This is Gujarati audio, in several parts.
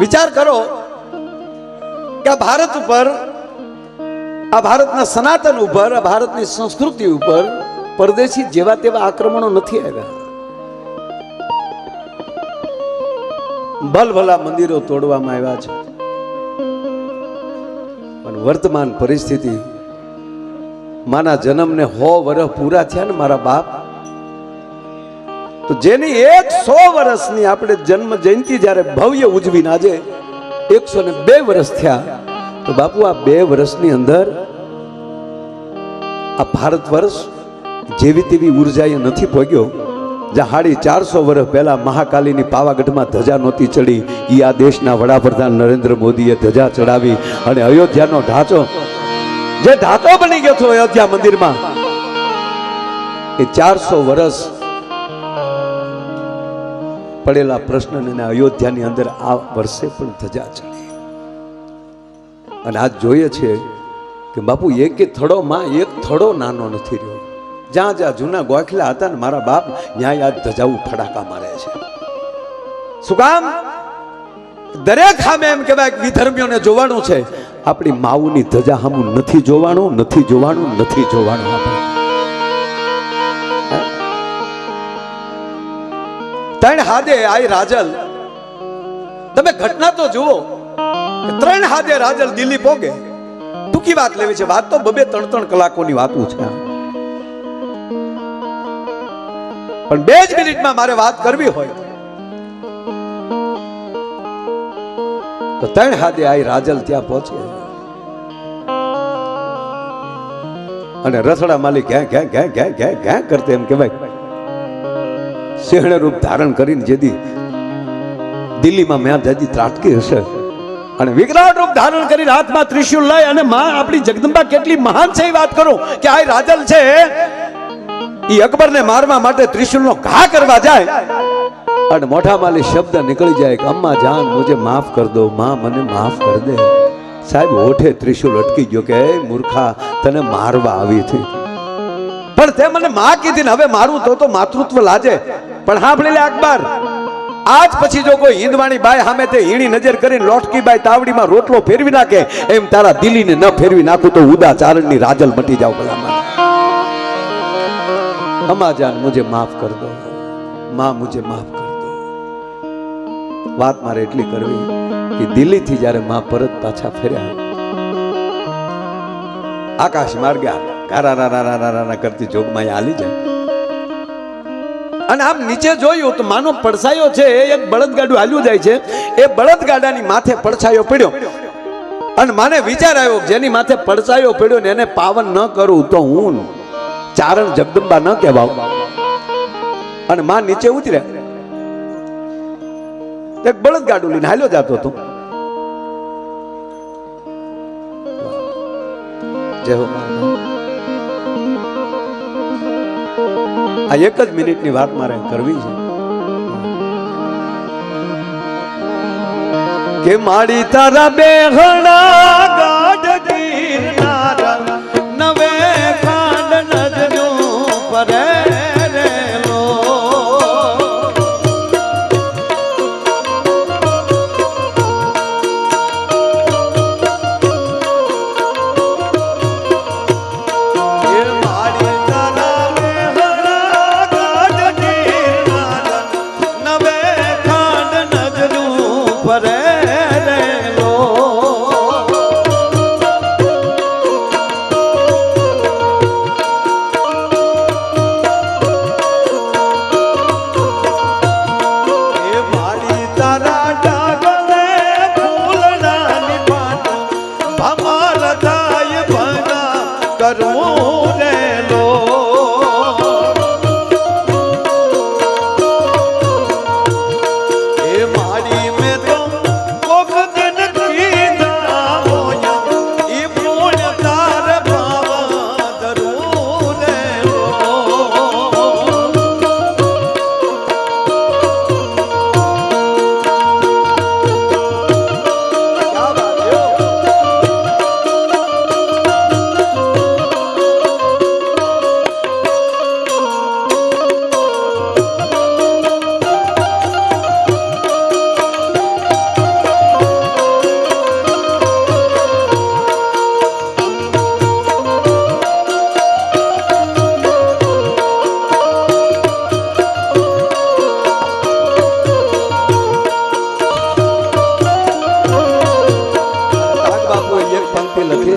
વિચાર કરો કે આ ભારત ઉપર, આ ભારતના સનાતન ઉપર, આ ભારતની સંસ્કૃતિ ઉપર પરદેશી જેવા તેવા આક્રમણો નથી આવ્યા. ભલભલા મંદિરો તોડવામાં આવ્યા છે, પણ વર્તમાન પરિસ્થિતિ, માના જન્મને 100 વર્ષ પૂરા થયા ને મારા બાપ, તો જેની 100 વર્ષની આપણે જન્મ જયંતિ જ્યારે ભવ્ય ઉજવીને આજે 102 વર્ષ થયા, તો બાપુ આ 2 વર્ષની અંદર આ ભારત વર્ષ જેવી તેવી ઉર્જાએ નથી પહોંચ્યો. જ્યાં 450 વર્ષ પહેલા મહાકાલીની પાવાગઢમાં ધજા નહોતી ચડી, એ આ દેશના વડાપ્રધાન નરેન્દ્ર મોદીએ ધજા ચડાવી અને અયોધ્યાનો ઢાંચો, જે ઢાંચો બની ગયો હતો અયોધ્યા મંદિરમાં, એ 400 વર્ષ પડેલા પ્રશ્નને અયોધ્યાની અંદર આ વર્ષે પણ ધજા ચડી. અને આજ જોઈએ છે કે બાપુ એક થડો નાનો નથી રહ્યો. જ્યાં જ્યાં જૂના ગોખલા હતા ને મારા બાપ, ત્યાં આજ ધજાઓ ફડાકા મારે છે. શું કામ? દરેક સામે એમ કહેવાય કે વિધર્મીઓને જોવાનું છે, આપણી માવુની ધજા સામું નથી જોવાનું, નથી જોવાનું, નથી જોવાનું. આપણે ત્રણ હાથે આઈ રાજલ, તમે ઘટના તો જુઓ, 3 હાથે રાજલ દિલ્હી પોગે. ટૂંકી વાત લેવી છે, વાત તો 2-3 કલાકોની વાતો છે, પણ 2 જ મિનિટમાં મારે વાત કરવી હોય તો 3 હાથે આઈ રાજલ ત્યાં પહોંચે અને રથડા માલિક ઘે કરતે એમ કહેવાય સિંહણ રૂપ ધારણ કરીને જેદી દિલ્હીમાં મેં જેદી ત્રાટકી હશે અને વિકરાળ રૂપ ધારણ કરીને હાથમાં ત્રિશુલ લઈ અને માં આપણી જગદંબા કેટલી મહાન છે એ વાત કરું કે આ રાજલ છે એ અકબરને મારવા માટે ત્રિશુલનો ઘા કરવા જાય અને મોઢા માલી શબ્દ નીકળી જાય કે અમ્મા જાન મુજે માફ કર દો, માં મને માફ કર દે. સાહેબ હોઠે ત્રિશુલ અટકી ગયો કે એ મૂર્ખા, તને મારવા આવી હતી, પણ તે મને માં કીધી ને હવે મારું તો માતૃત્વ લાજે. પણ સાંભળી લે અકબર, આજ પછી જો કોઈ હિંદવાણી બાઈ સામે તે હીણી નજર કરીને લોટકી બાઈ તાવડીમાં રોટલો ફેરવી નાખે, એમ તારા દિલ્હીને ન ફેરવી નાખું તો ઉદાચારણની રાજલ મટી જાવ. ભલામાં અમ્મા જાન મુજે માફ કર દો, માં મુજે માફ કર દો. વાત મારે એટલી કરવી કે દિલ્હીથી જ્યારે માં પરત પાછા ફર્યા, આકાશ માર્ગે ગારા કરતી જોગમાં હાલી જાય અને આમ નીચે જોયું તો માનો પડછાયો છે, એક બળદગાડું હાલ્યું જાય છે. એ બળદગાડાની માથે પડછાયો પડ્યો અને માને વિચાર આવ્યો જેની માથે પડછાયો પડ્યો ને એને પાવન ન કરું તો હું ચારણ જગદંબા ન કહેવાવ. અને માં નીચે ઉતર્યા, એક બળદગાડું લઈને હાલ્યો જતો હતો. જય હો. આ 1 જ મિનિટની વાત મારે કરવી છે કે માડી તારા બેહણા ગાઢ ગીરનાર નવે ખાંડ નજર્યું પરે રેલો.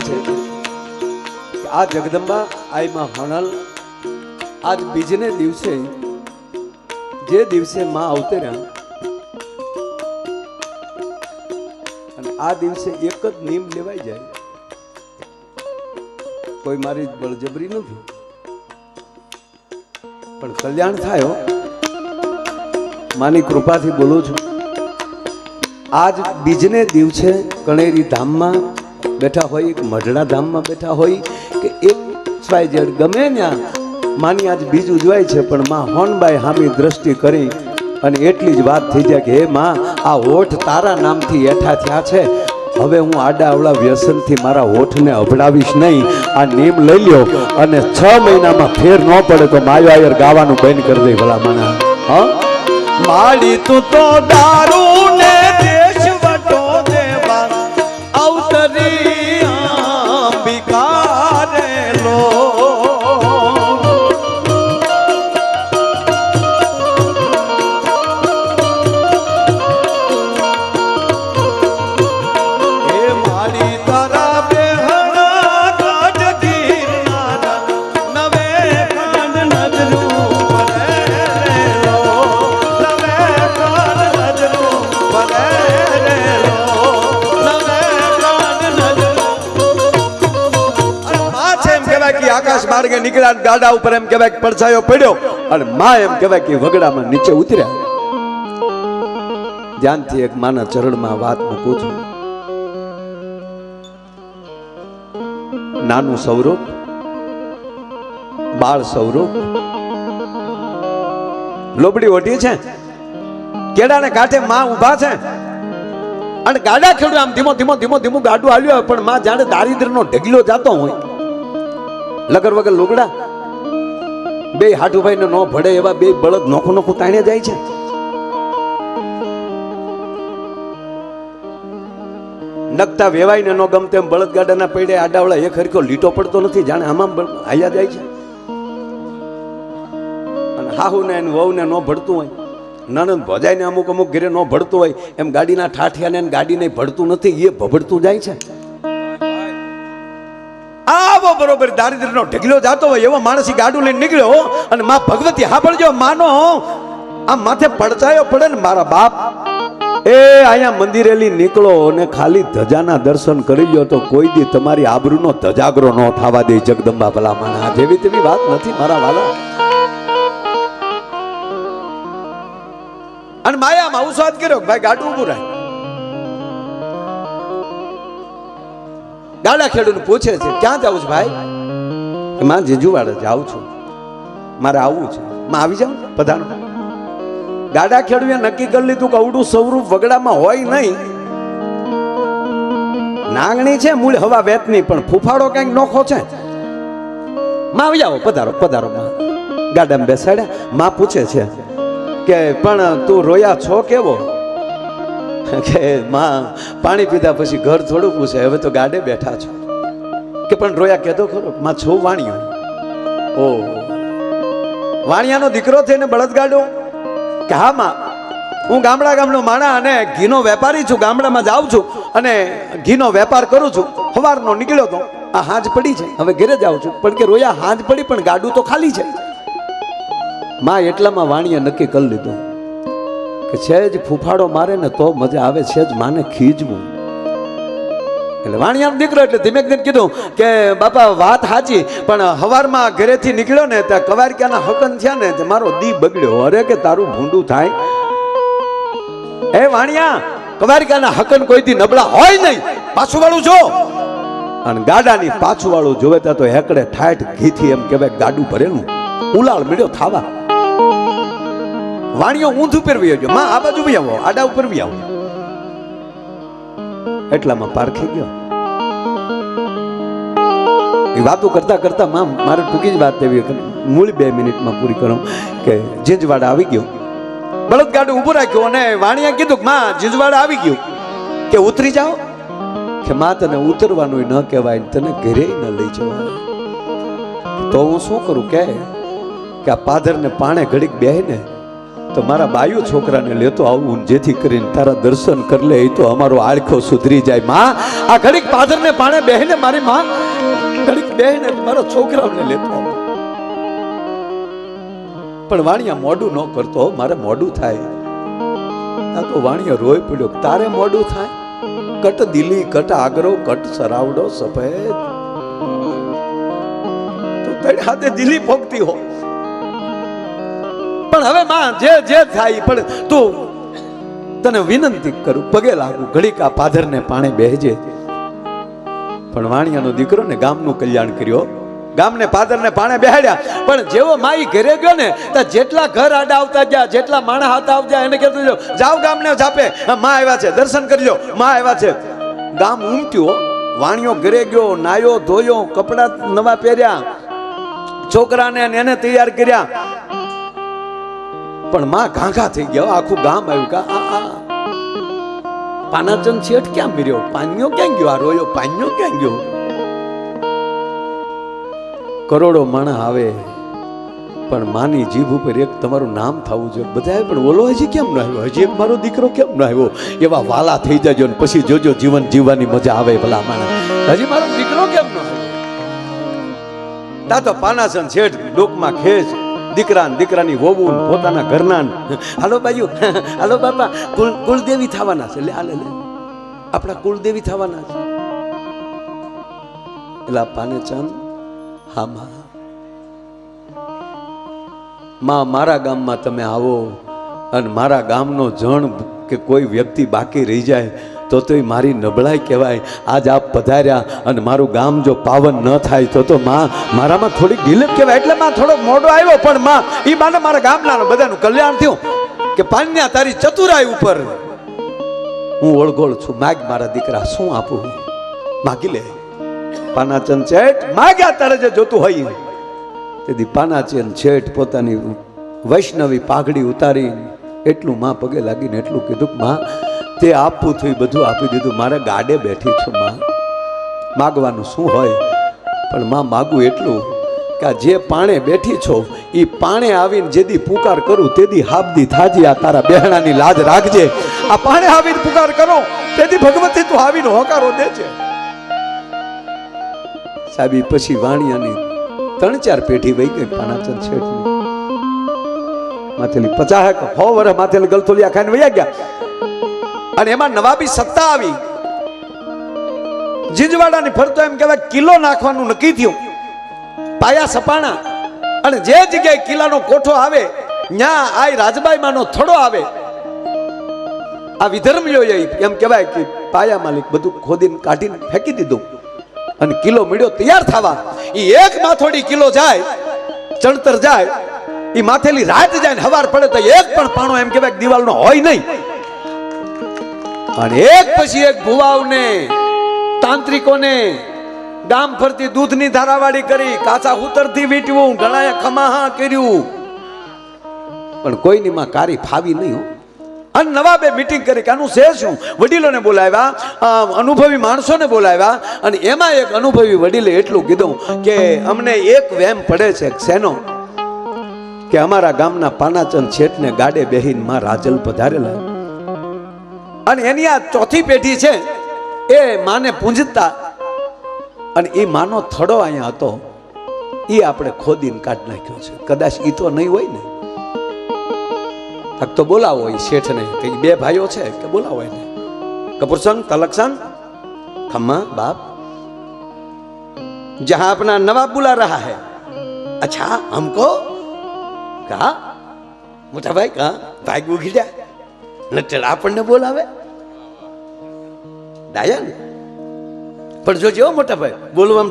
છે કે આ જગદંબા આઈમાં હણલ આજ બીજને દિવસે જે દિવસે માં અવતર્યા અને આ દિવસે એક જ નિયમ લેવાઈ જાય, કોઈ મારી બળજબરી નથી પણ કલ્યાણ થાય. માની કૃપાથી બોલું છું. આજ બીજને દિવસે કણેરી ધામમાં બેઠા હોય કે મઢડા ધામમાં બેઠા હોય કે એક સ્વાયજડ ગમે ત્યાં માની આજ બીજ ઉજવાય છે, પણ માં હોનબાઈ હામી દ્રષ્ટિ કરી અને એટલી જ વાત થઈ જાય કે હે માં આ હોઠ તારા નામથી એઠા થયા છે, હવે હું આડા અવળા વ્યસનથી મારા હોઠને અભડાવીશ નહીં, આ નિયમ લઈ લ્યો અને 6 મહિનામાં ફેર ન પડે તો માયો આયર ગાવાનું બંધ કરી દે ભલા મના. હા માડી તું તો દારૂ ને દેશ વટો દેવા અવતરી અંબિકારે લો. આકાશ માર્ગે નીકળ્યા ગાડા ઉપર એમ કહેવાય કે પડછાયો પડ્યો અને માં એમ કહેવાય કે વગડામાં નીચે ઉતર્યા. ધ્યાનથી એક માના ચરણમાં વાત મૂકું છું. નાનું સ્વરૂપ, બાળ સ્વરૂપ, લોબડી ઓઢી છે, કેડાને કાંઠે માં ઊભા છે અને ગાડા ખેડું આમ ધીમો ધીમો ધીમો ધીમું ગાડું હાલ્યું પણ માં જાણે દારિદ્ર્યનો ઢગલો જાતો હોય. લગર વગર લુગડા, બે હાટુભાઈ ને નો ભડે એવા બે બળદ નોખું નોખું તાણે જાય છે. નકતા વેવાય ને નો ગમતે એમ બળદ ગાડાના પૈડે આડાવડા એક હરખો લીટો પડતો નથી, જાણે આમાં આયા જાય છે. અને હાહુ ને વહુ ને નો ભળતું હોય, નણંદ ભજાય ને અમુક અમુક ઘરે નો ભળતું હોય એમ ગાડીના ઠાઠિયા ને ગાડી ને ભળતું નથી, એ ભભડતું જાય છે. આવો બરોબર દારિદ્ર્યનો ઢગલો જાતો હોય એવો માણસી ગાડું લઈને નીકળ્યો અને માં ભગવતી હાંભળજો માનો આ માથે પડચાયો પડે ને મારા બાપ એ અહીંયા મંદિરેલી નીકળો અને ખાલી ધજાના દર્શન કરી લ્યો તો કોઈ દી તમારી આબરૂનો ધજાગરો ન થવા દે જગદંબા ભલા માના. જેવી તેવી વાત નથી મારા વાલા. અને માયામાં ઉસ્વાદ કર્યો ભાઈ ગાડું ઊભું રહે. ગાડા ખેડૂત પૂછે છે ક્યાં જાવ છું ભાઈ? માં જીજુવાડે જાઉં છું, મારે આવવું છે. માં આવી જાવ પધારો. ગાડા ખેડૂએ નક્કી કરી લીધું કે અવડું સ્વરૂપ વગડામાં હોય નહીં, નાગણી છે મૂળ હવા વેતની પણ ફૂફાડો કઈક નોખો છે. માં આવી જાવ પધારો પધારો. માં ગાડામાં બેસાડ્યા. માં પૂછે છે કે પણ તું રોયા છો કેવો? કે માં પાણી પીધા પછી ઘર થોડું પૂછે, હવે તો ગાડે બેઠા છો. કે પણ રોયા કેતો ખરો? માં છો વાણિયો. ઓ વાણિયાનો દીકરો થઈને બળદગાડો? કે હા માં હું ગામનો માણા અને ઘીનો વેપારી છું, ગામડામાં જાઉં છું અને ઘીનો વેપાર કરું છું. સવારનો નીકળ્યો તો આ હાંજ પડી છે, હવે ઘરે જાઉં છું. પણ કે રોયા હાંજ પડી પણ ગાડું તો ખાલી છે. માં એટલામાં વાણિયા નક્કી કરી લીધું કે સેજ ફૂફાડો મારે ને તો મજા આવે, સેજ માને ખીજવું. એટલે વાણિયાનો દીકરો એટલે ધીમે ધીમે કીધું કે બાપા વાત સાચી, પણ હવારમાં ઘરેથી નીકળ્યો ને ત્યાં કવારક્યાના હકન થયા ને તે મારો દી બગડ્યો. અરે કે તારું ભૂંડું થાય એ વાણિયા, કવારક્યાના હકન કોઈ દી નબળા હોય નહીં, પાછું વાળું જો. અને ગાડાની પાછું વાળું જોવે ત્યાં તો હેકડે ઠાઠ ઘીથી એમ કહેવાય ગાડું ભરેલું ઉલાળ મળ્યો થાવા. વાણીઓ ઊંધું પહેરવી આવજો, માં આ બાજુ બી આવો, આડા ઉપર બી આવો. એટલામાં પારખી ગયો. એ વાતો કરતા કરતા માં મારે ટૂંકી જ વાત એવી મૂળ 2 મિનિટમાં પૂરી કરું કે જીંજવાડા આવી ગયો. બળદગાડું ઊભું રાખ્યું અને વાણિયા કીધું માં જીંજવાડા આવી ગયું, કે ઉતરી જાઓ. કે માં તને ઉતરવાનું ન કહેવાય, તને ઘરે ન લઈ જવાય. તો હું શું કરું કે આ પાદર ને પાણે ઘડીક બેહે ને તો મારા બાયુ છોકરાને લેતો આવું, જેથી કરીને તારા દર્શન કરી લે, એ તો અમારો આળખો સુધરી જાય. માં, આ ઘડીક પાદરને પાણે બેહીને મારી માં ઘડીક બેહીને મારા છોકરાને લેતો આવું. પણ વાણિયા મોડું ન કરતો, મારે મોડું થાય. આ તો વાણિયા રોય પડ્યો, તારે મોડું થાય? કટ દિલી, કટ આગરો, કટ સરાવડો સફેદ, તો તને હાથે દિલી ભોગતી હો. પણ હવે માં જે થાય, પણ તું, તને વિનંતી કરું, પગે લાગુ, ઘડીક આ પાદરને પાણે બેહજે. પણ વાણિયાનો દીકરો ને ગામનું કલ્યાણ કર્યો, ગામને પાદરને પાણે બેહાડ્યા. પણ જેવો માઈ ઘરે ગયો ને, તો જેટલા ઘર આડા આવતા ગયા, જેટલા માણસ હાથ આવતા, એને કહેતો જાઓ ગામને જાપે, માં આવ્યા છે, દર્શન કરજો, માં આવ્યા છે. ગામ ઉમટ્યું. વાણિયો ઘરે ગયો, નાયો ધોયો, કપડા નવા પહેર્યા, છોકરાને એને તૈયાર કર્યા. પણ માં ઘાઘા થઈ ગયા. આખું ગામ આવ્યું કે પાનાચંદ શેઠ ક્યાં મર્યો, પાન્યો ક્યાં ગયો, આ રોયો પાન્યો ક્યાં ગયો. કરોડો માણસ આવે, પણ માની જીભ ઉપર એક તમારું નામ થવું જોઈએ. બધા પણ બોલો, હજી કેમ ન આવ્યો, હજી એક મારો દીકરો કેમ ન આવ્યો, એવા વાલા થઈ જજો ને પછી જોજો જીવન જીવવાની મજા આવે. ભલા માણસ, હજી મારો દીકરો કેમ ન આવ્યો. તા તો પાનાચંદ શેઠ ડોકમાં ખેંચ, દીકરાની વહુ પોતાના ઘરના, હાલો બાજુ, હાલો બાપા, કુળદેવી થવાના છે, લે હાલે લે, આપણા કુળદેવી થવાના છે. એટલે પાનેચંદ, હા માં, મારા ગામમાં તમે આવો અને મારા ગામનો જણ કે કોઈ વ્યક્તિ બાકી રહી જાય તો એ મારી નબળાઈ કહેવાય. આજ આપ પધાર્યા અને મારું ગામ જો પાવન ન થાય તો માં મારામાં થોડીક ઢીલક કહેવાય. એટલે માં થોડો મોડો આવ્યો, પણ માં એ માને મારા ગામના બધાનું કલ્યાણ થયું. કે પાન્યા તારી ચતુરાઈ ઉપર હું ઓળઘોળ છું, માગ મારા દીકરા, શું આપું માગી લે. પાનાચંદ શેઠ માગ્યા તારે જે જોતું હોય. તેથી પાનાચંદ શેઠ પોતાની વૈષ્ણવી પાઘડી ઉતારી એટલું માં પગે લાગીને એટલું કીધું, માં તે આપવું થયું બધું આપી દીધું, મારે ગાડે બેઠી છું માં, માગવાનું શું હોય. પણ માં માગું એટલું કે આ જે પાણે બેઠી છો એ પાણે આવીને જેદી પુકાર કરું તેદી હાબદી થાજી, આ તારા બહેણાની લાજ રાખજે. આ પાણે આવીને પુકાર કરો તેથી ભગવતી તું આવીને હોકારો દેજે. સાહેબ પછી વાણિયાની 3-4 પેઢી વહી ગઈ પાનાચંદ શેઠની. માથેલી 50-100 વર્ષ માથેલી ગલથોલિયા ખાઈને વયા ગયા. અને એમાં નવાબી સત્તા આવી. જીંજવાડાની ફરતો એમ કહેવાય કિલ્લો નાખવાનું નક્કી થયું. પાયા સપાણા અને જે જગ્યાએ કિલ્લાનો કોઠો આવે ત્યાં આ રાજબાઈ માનો થડો આવે. આ વિધર્મીઓ એમ કહેવાય કે પાયા માલિક બધું ખોદીને કાઢીને ફેંકી દીધું અને કિલ્લો મળ્યો તૈયાર થવા. એ એક માથોડી કિલ્લો જાય, ચણતર જાય, એ માથેલી રાત જાય ને હવાર પડે તો એક પણ પાણો એમ કહેવાય દિવાલનો હોય નહીં. અને એક પછી એક ભુવાઓને, તાંત્રિકોને ગામ ફરતી દૂધની ધારાવાળી કરી, કાચા ઉતરથી વીટવું, ઘણાએ ખમાહા કર્યું, પણ કોઈની માં કારી ફાવી નહીં. અને નવાબે મીટિંગ કરી કે આનું છે શું. વડીલોને બોલાવ્યા, અનુભવી માણસોને બોલાવ્યા, અને એમાં એક અનુભવી વડીલે એટલું કીધું કે અમને એક વેમ પડે છે શેનો, કે અમારા ગામના પાનાચંદ શેઠને ગાડે બેહીને માં રાજલ પધારેલા અને એની આ ચોથી પેઢી છે એ માને પૂંજતા, અને એ માનો થડો અહીંયા હતો એ આપણે ખોદીને કાઢ નાખ્યો છે. કદાચ એ તો નહીં હોય ને, તો બોલાવો એ શેઠને, કે 2 ભાઈઓ છે કે બોલાવો એને. કપૂરસંગ, તલકસંગ, खम्मा बाप, जहां अपना नवाब बुला रहा है. अच्छा हमको कहा मोटा भाई कहा भाई उगी जाए नटड़ा આપણને બોલાવે ડાયા ને પણ જો જેવો મોટા ભાઈ બોલવા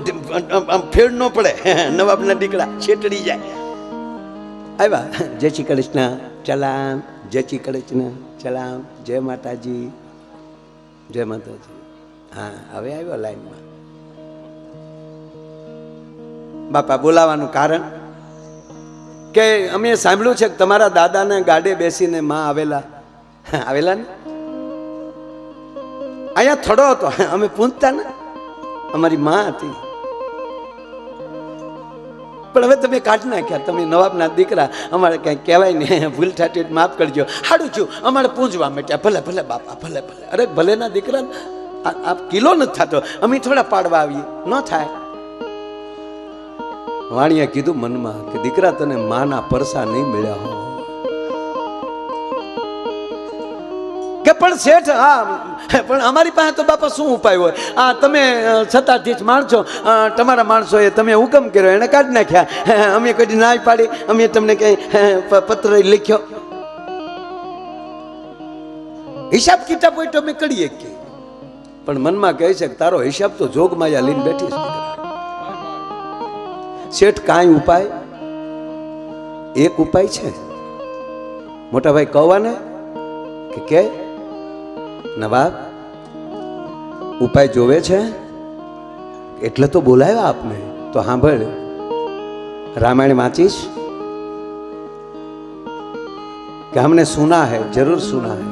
આમ ફેર ન પડે નવાબના દીકરા છેટડી જાય. આવ્યા જય શ્રી કૃષ્ણ ચલામ, જય શ્રી કૃષ્ણ ચલામ, જય માતાજી, જય માતાજી. હા હવે આવ્યો લાઈનમાં. બાપા બોલાવાનું કારણ કે અમે સાંભળ્યું છે કે તમારા દાદાને ગાડે બેસીને માં આવેલા ને અહીંયા થોડો હતો, અમે પૂછતા ને અમારી માં હતી. પણ હવે તમે કાઢી નાખ્યા, તમે નવાબના દીકરા, અમારે કંઈ કહેવાય ને, ભૂલ થાતી માફ કરજો. હાડું છું અમારે પૂંજવા માંડ્યા. ભલે ભલે બાપા, ભલે ભલે. અરે ભલેના દીકરા, આ કિલો નથી થતો, અમે થોડા પાડવા આવીએ, ન થાય. વાણીએ કીધું મનમાં કે દીકરા તને માના પરસા નહીં મળ્યા હો કે પણ શેઠ, હા પણ અમારી પાસે તો બાપા શું ઉપાય હોય? આ તમે સત્તાધીશ માણસો, તમારા માણસોએ તમે હુકમ કર્યો, એને કાઢી નાખ્યા, અમે કોઈ ના પાડી, અમે તમને કઈ પત્ર લખ્યો? હિસાબ કિતાબ હોય તો અમે કરીએ કે, પણ મનમાં કહે છે કે તારો હિસાબ તો જોગમાયા લઈને બેઠી છે. શેઠ કાંઈ ઉપાય? એક ઉપાય છે. મોટા ભાઈ કહેવાને કે નવાબ ઉપાય જોવે છે એટલે તો બોલાવ્યા આપને. તો સાંભળ, रामायण वाचिस कि हमने सुना है, जरूर सुना है,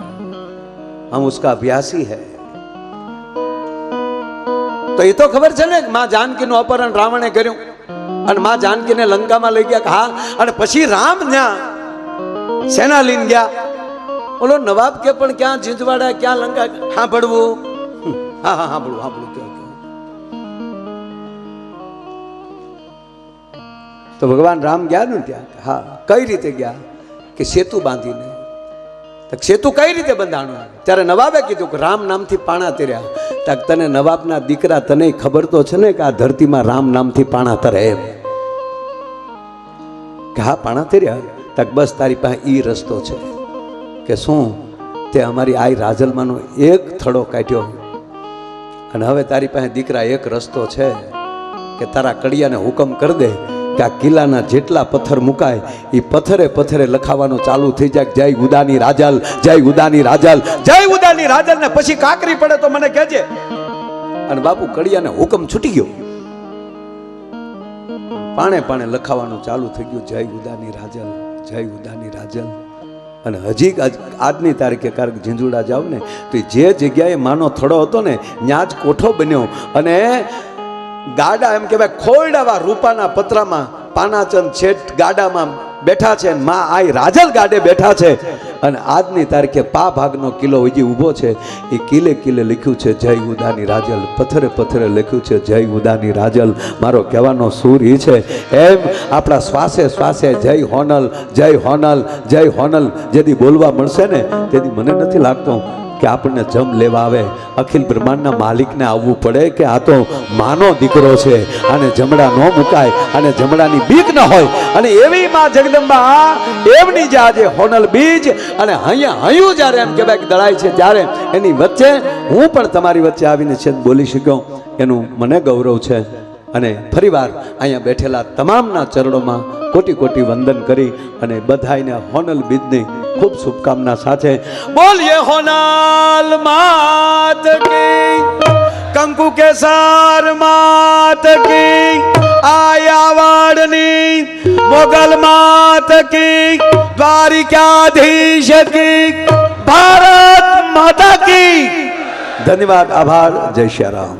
हम उसका अभ्यासी है. तो ये तो खबर है ने मां जानकी નું અપહરણ રાવણે કર્યું અને માं जानकीને લંકામાં લઈ ગયા. હા, અને પછી રામ ત્યાં સેના લઈને ગયા. બોલો નવાબ કે પણ ક્યાં જીંજવાડા, ક્યાં લંકા? સાંભળવું? હા હા સાંભળવું સાંભળવું. તો ભગવાન રામ ગયા ને ત્યાં. હા, કઈ રીતે ગયા? કે સેતુ બાંધીને. સેતુ કઈ રીતે બંધાણું? ત્યારે નવાબે કીધું કે રામ નામથી પાણા તર્યા. તક તને નવાબના દીકરા, તને ખબર તો છે ને કે આ ધરતીમાં રામ નામથી પાણા તરે એમ? કે હા પાણા તર્યા. તક બસ તારી પાસે ઈ રસ્તો છે કે શું? તે અમારી આઈ રાજલમાંનો એક થડો કાઢ્યો અને હવે તારી પાસે દીકરા એક રસ્તો છે કે તારા કડિયાને હુકમ કરી દે કે આ કિલ્લાના જેટલા પથ્થર મુકાય એ પથ્થરે પથ્થરે લખાવાનું ચાલુ થઈ જાય, જય ઉદાની રાજલ, જય ઉદાની રાજલ, જય ઉદાની રાજલ. ને પછી કાકરી પડે તો મને કહેજે. અને બાપુ કડિયાને હુકમ છૂટી ગયો, પાણે પાણે લખાવાનું ચાલુ થઈ ગયું, જય ઉદાની રાજલ, જય ઉદાની રાજલ. અને હજી આજની તારીખે કારણ ઝીંઝુડા જાવ ને તો જે જગ્યાએ માનો થડો હતો ને ત્યાં જ કોઠો બન્યો અને ગાડા એમ કહેવાય ખોરડાવા રૂપાના પતરામાં પાનાચંદ શેઠ ગાડામાં બેઠા છે, માં આઈ રાજલ ગાડે બેઠા છે. અને આજની તારીખે પા ભાગનો કિલ્લો હજી ઊભો છે. એ કિલ્લે કિલ્લે લખ્યું છે જય ઉદાની રાજલ, પથ્થરે પથ્થરે લખ્યું છે જય ઉદાની રાજલ. મારો કહેવાનો સૂર એ છે એમ આપણા શ્વાસે શ્વાસે જય હોનલ, જય હોનલ, જય હોનલ જેથી બોલવા મળશે ને તેથી મને નથી લાગતું કે આપણને જમ લેવા આવે. અખિલ બ્રહ્માંડના માલિકને આવવું પડે કે આ તો માનો દીકરો છે, અને જમડા ન મુકાય, અને જમડાની બીક ન હોય. અને એવી માં જગદંબા એમની જે આજે હોનલ બીજ અને હયું જ્યારે એમ કહેવાય કે દળાય છે ત્યારે એની વચ્ચે હું પણ તમારી વચ્ચે આવીને છે બોલી શક્યો એનું મને ગૌરવ છે. અને ફરીવાર અહીંયા બેઠેલા તમામના ચરણોમાં કોટી કોટી વંદન કરી અને બધાઈને હોનલ બીજની ખૂબ શુભકામના સાથે બોલીએ હોનલ માત કી, કંકુ કેસર માત કી, આયાવાડની મોગલ માત કી, દ્વારિકાધીશ કી, ભારત માતા કી. ધન્યવાદ, આભાર. જય શ્રી રામ.